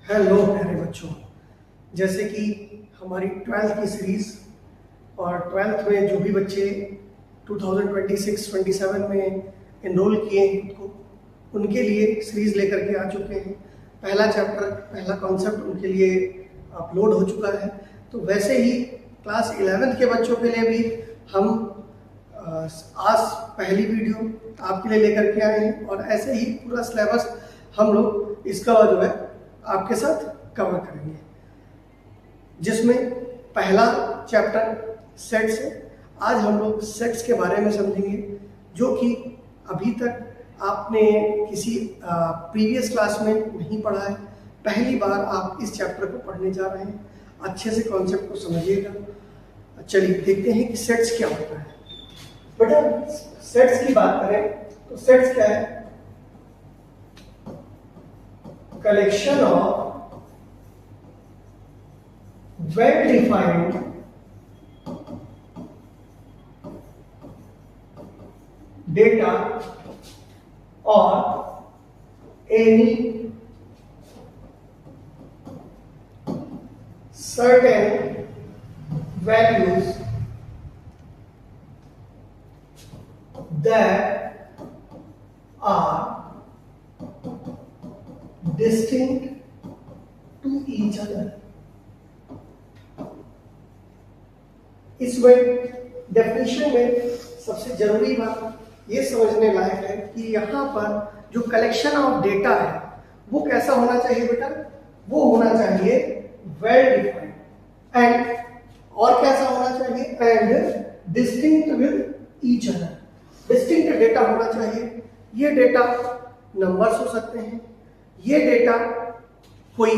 Hello प्यारे बच्चों। जैसे कि हमारी 12th की सीरीज़ और 12th में जो भी बच्चे 2026-27 में इनरोल किए हैं खुद को, उनके लिए सीरीज़ लेकर के आ चुके हैं। पहला चैप्टर, पहला कॉन्सेप्ट उनके लिए अपलोड हो चुका है। तो वैसे ही क्लास 11th के बच्चों के लिए भी हम आज पहली वीडियो आपके लिए लेकर के आए हैं और ऐसे ही पूरा सिलेबस हम लोग इसका जो है आपके साथ कवर करेंगे, जिसमें पहला चैप्टर सेट्स है। आज हम लोग सेट्स के बारे में समझेंगे, जो कि अभी तक आपने किसी प्रीवियस क्लास में नहीं पढ़ा है। पहली बार आप इस चैप्टर को पढ़ने जा रहे हैं। अच्छे से कॉन्सेप्ट को समझिएगा। चलिए देखते हैं कि सेट्स क्या होता है। बेटा, सेट्स की बात करें तो सेट्स क्या है? Collection of well defined data और any certain values that are distinct to each other. इसमें डेफिनेशन में सबसे जरूरी बात ये समझने लायक है कि यहाँ पर जो कलेक्शन ऑफ डेटा है वो कैसा होना चाहिए बेटा? वो होना चाहिए वेल डिफाइंड एंड, और कैसा होना चाहिए? And distinct with each other. Distinct data होना चाहिए। ये डेटा नंबर्स हो सकते हैं, ये डेटा कोई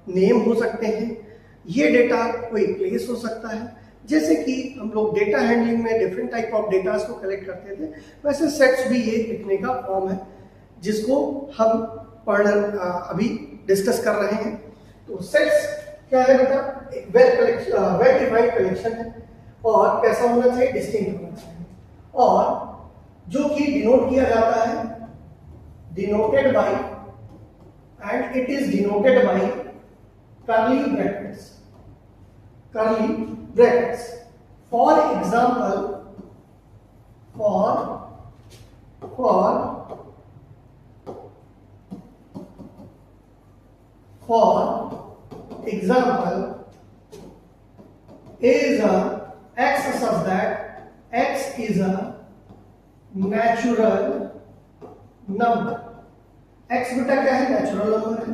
नेम हो सकते हैं, ये डेटा कोई प्लेस हो सकता है। जैसे कि हम लोग डेटा हैंडलिंग में डिफरेंट टाइप ऑफ डेटास को कलेक्ट करते थे, वैसे सेट्स भी ये लिखने का फॉर्म है जिसको हम अभी डिस्कस कर रहे हैं। तो सेट्स क्या है बेटा? एक वेल डिफाइंड कलेक्शन है और कैसा होना चाहिए? डिस्टिंक्ट होना चाहिए, और जो कि डिनोट किया जाता है, denoted by, and it is denoted by curly brackets. Curly brackets for example, for example is a x such that x is a natural number। x बेटा क्या है? नेचुरल नंबर है।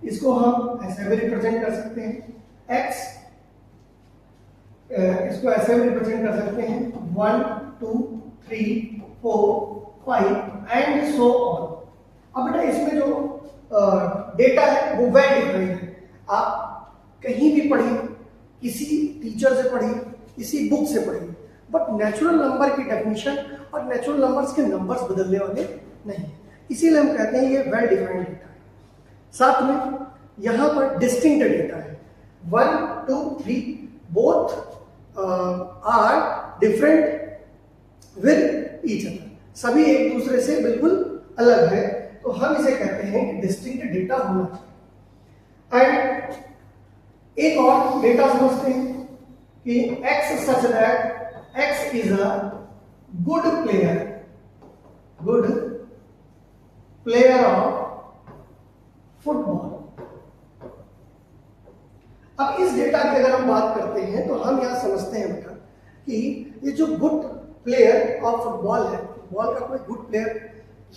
इसको हम ऐसे भी रिप्रेजेंट कर सकते हैं। x इसको ऐसे भी रिप्रेजेंट कर सकते हैं 1 2 3 4 5 एंड सो ऑन। अब बेटा इसमें जो डेटा है वो वेल डिफाइंड है। आप कहीं भी पढ़िए, किसी टीचर से पढ़िए, किसी बुक से पढ़िए, बट नेचुरल नंबर की डेफिनेशन और नेचुरल नंबर्स के नंबर्स बदलने वाले नहीं है। इसीलिए हम कहते हैं ये वेल डिफाइंड डेटा है। साथ में यहां पर डिस्टिंक्ट डेटा है। 1 2 3 both are different with each other. सभी एक दूसरे से बिल्कुल अलग है, तो हम इसे कहते हैं कि डिस्टिंक्ट डेटा होना चाहिए। एंड एक और डेटा समझते हैं कि x such that x is a good player of football. अब इस डेटा की अगर हम बात करते हैं तो हम यहां समझते हैं बेटा कि ये जो गुड प्लेयर ऑफ फुटबॉल है, फुटबॉल का कोई गुड प्लेयर,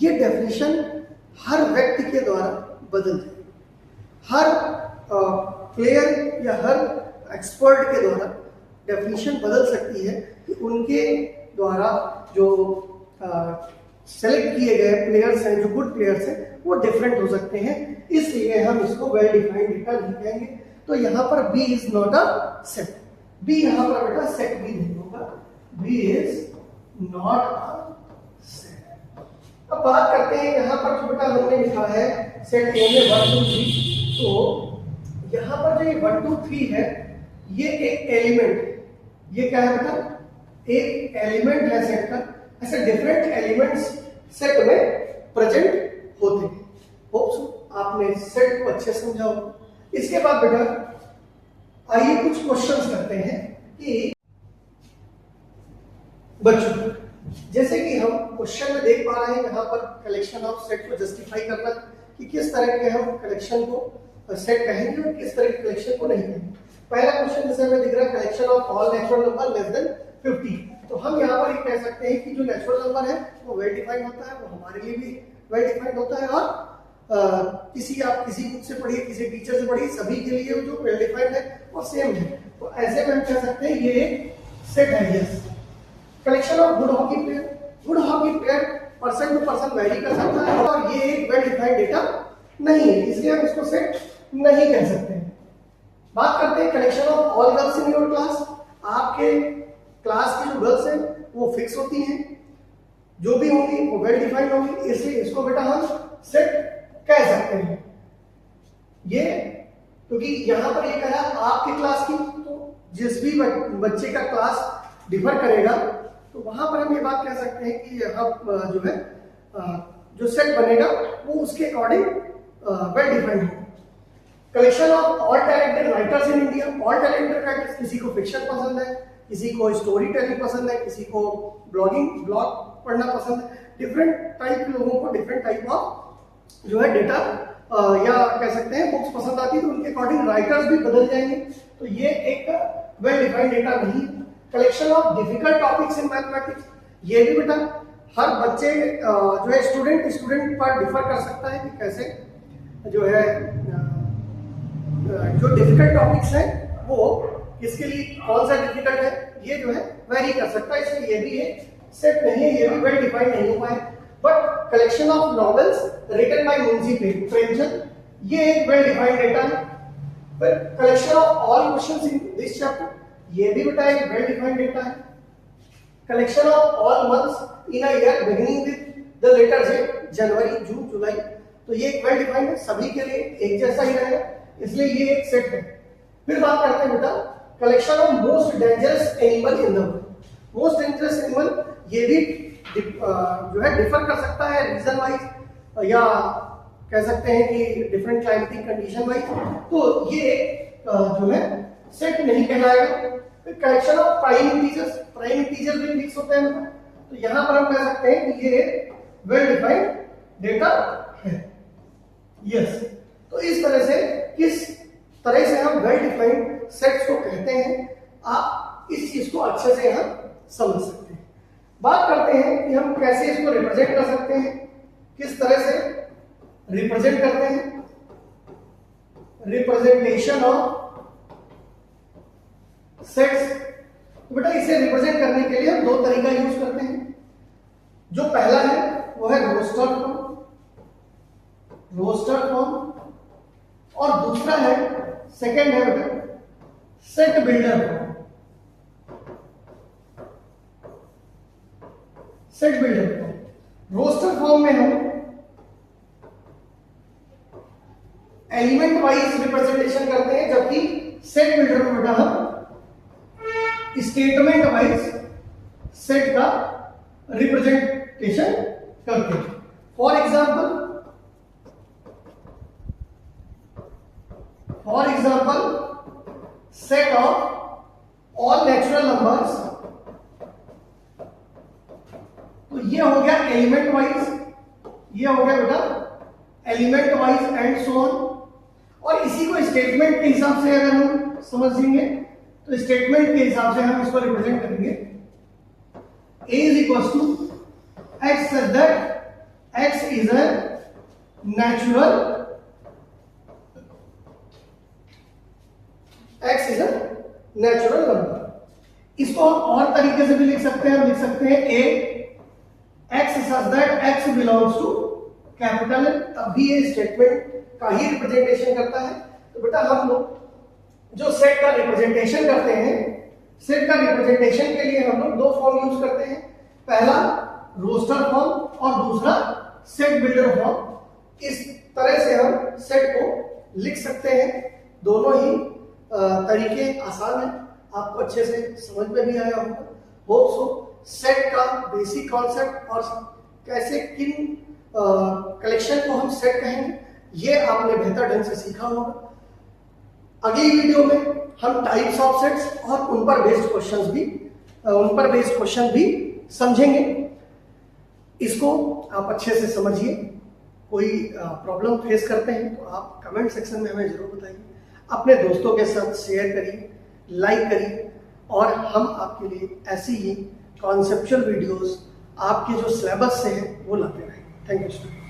ये डेफिनेशन हर व्यक्ति के द्वारा बदल जाएगी। हर प्लेयर या हर एक्सपर्ट के द्वारा डेफिनेशन बदल सकती है कि उनके द्वारा जो सेलेक्ट किए गए प्लेयर्स हैं, जो गुड प्लेयर्स हैं, वो डिफरेंट हो सकते हैं। इसलिए हम इसको वेल डिफाइंड डेटा नहीं कहेंगे। तो यहाँ पर B is not a set. B यहाँ पर बेटा सेट भी नहीं होगा। B is not a set. अब बात करते हैं यहाँ पर जो बेटा हमने लिखा है सेट ए में 1 2 3, तो यहाँ पर जो ये 1 2 3 है, ये एक एलिमेंट है। ये क्या है बेटा? एक एलिमेंट है सेट का। ऐसे डिफरेंट एलिमेंट्स सेट में प्रेजेंट होते हैं। होप्स आप आपने सेट को अच्छे समझा हो। इसके बाद बेटा आइए कुछ क्वेश्चंस करते हैं कि बच्चों, जैसे कि हम क्वेश्चन में देख पा रहे हैं यहाँ पर कलेक्शन ऑफ सेट को जस्टिफाई करना कि किस तरह के हम कलेक्शन को सेट कहेंगे और किस तरह के कलेक्शन को नहीं कहेंगे। पहला क्वेश्चन जैसे हमें दिख रहा है collection of all natural number less than 50, तो हम यहाँ पर ये कह सकते हैं कि जो नेचुरल नंबर है वो वेल डिफाइंड होता है, वो हमारे लिए भी वेल डिफाइंड होता है और आप किसी बुक से पढ़िए, किसी टीचर से पढ़िए, सभी के लिए जो वेल डिफाइंड है और सेम है। तो ऐसे में हम कह सकते हैं ये एक सेट है। Yes. Collection of good hockey player person to person vary कर सकता है और ये एक वेल डिफाइंड डेटा नहीं है, इसलिए हम इसको सेट नहीं कह सकते हैं। बात करते हैं collection of all girls in your class. आपके क्लास की जो गर्ल्स हैं वो फिक्स होती हैं, जो भी होंगी वो वेल डिफाइंड होंगी, इसलिए इसको बेटा हम सेट कह सकते हैं। ये क्योंकि यहां पर ये कह रहा है आपकी क्लास की, तो जिस भी बच्चे का क्लास डिफर करेगा तो वहां पर हम ये बात कह सकते हैं कि यहाँ जो है जो सेट बनेगा वो उसके अकॉर्डिंग वेल डिफाइंड है। Collection of all talented writers in India. All talented writers, किसी को फिक्शन पसंद है, किसी को स्टोरी टेलिंग पसंद है, किसी को ब्लॉग पढ़ना पसंद है। डिफरेंट टाइप के लोगों को डिफरेंट टाइप ऑफ जो है डेटा या कह सकते हैं बुक्स पसंद आती है, तो उनके अकॉर्डिंग राइटर्स भी बदल जाएंगे। तो ये एक वेल डिफाइंड डेटा नहीं है। Collection of difficult topics in mathematics, ये भी बेटा हर बच्चे जो है स्टूडेंट पर डिफर कर सकता है कि कैसे जो है जो डिफिकल्ट टॉपिक्स हैं वो किसके लिए कौन सा डिफिकल्ट है, ये जो है वेरी कर सकता है, इसलिए ये भी एक सेट नहीं है, ये भी वेल डिफाइंड नहीं हो पाए। But collection of novels written by Munshi Premchand, ये एक वेल डिफाइंड डेटा है। फिर collection of all questions in this chapter, ये भी बेटा एक वेल डिफाइंड डेटा है। Collection of all months in a year beginning with the letter J, January, June, July, तो ये एक वेल डिफाइंड है, सभी के लिए एक जैसा ही रहेगा, इसलिए ये एक सेट है। फिर बात करते हैं बेटा collection of most dangerous animal in the world. Most dangerous animal, ये भी जो है डिफर कर सकता है रीजन वाइज या कह सकते हैं कि डिफरेंट क्लाइमेटिक कंडीशन वाइज, तो ये जो है सेट नहीं कहलाएगा। फिर कलेक्शन ऑफ प्राइम इंटीजर्स भी फिक्स होते हैं, तो यहां पर हम कह सकते हैं कि ये वेल डिफाइंड डेटा है। यस। तो इस तरह से किस तरह से हम वेल डिफाइंड सेट्स को कहते हैं, आप इस चीज को अच्छे से यहां समझ सकते हैं। बात करते हैं कि हम कैसे इसको रिप्रेजेंट कर सकते हैं, किस तरह से रिप्रेजेंट करते हैं। रिप्रेजेंटेशन ऑफ सेट्स, तो बेटा इसे रिप्रेजेंट करने के लिए हम दो तरीका यूज करते हैं। जो पहला है वो है रोस्टर फॉर्म और दूसरा है सेकंड है बेटा set builder form. Set builder form, roster form में हम एलिमेंट वाइज रिप्रेजेंटेशन करते हैं, जबकि सेट बिल्डर में बेटा हम स्टेटमेंट वाइज सेट का रिप्रेजेंटेशन करते हैं। For example set of all natural numbers, तो ये हो गया एलिमेंट वाइज, ये हो गया बेटा element wise and so on. और इसी को स्टेटमेंट के हिसाब से अगर हम समझेंगे तो स्टेटमेंट के हिसाब से हम इसको रिप्रेजेंट करेंगे a is equals to x such that x is a natural number। इसको हम और तरीके से भी लिख सकते हैं, हम लिख सकते हैं a x such that x belongs to capital, तब भी ये स्टेटमेंट का ही रिप्रेजेंटेशन करता है। तो बेटा हम लोग जो सेट का रिप्रेजेंटेशन करते हैं, सेट का रिप्रेजेंटेशन के लिए हम लोग दो फॉर्म यूज करते हैं, पहला रोस्टर फॉर्म और दूसरा सेट बिल्डर फॉर्म। इस तरह से हम सेट को लिख सकते हैं। दोनों ही तरीके आसान है, आपको अच्छे से समझ में भी आया होगा। होप सो सेट का बेसिक कॉन्सेप्ट और कैसे किन कलेक्शन को हम सेट कहेंगे ये आपने बेहतर ढंग से सीखा होगा। अगली वीडियो में हम टाइप्स ऑफ सेट्स और उन पर बेस्ड क्वेश्चन भी समझेंगे। इसको आप अच्छे से समझिए। कोई प्रॉब्लम फेस करते हैं तो आप कमेंट सेक्शन में हमें जरूर बताइए। अपने दोस्तों के साथ शेयर करिए, लाइक करिए, और हम आपके लिए ऐसी ही कॉन्सेप्चुअल वीडियोस आपके जो सिलेबस से हैं वो लाते रहेंगे। Thank you student.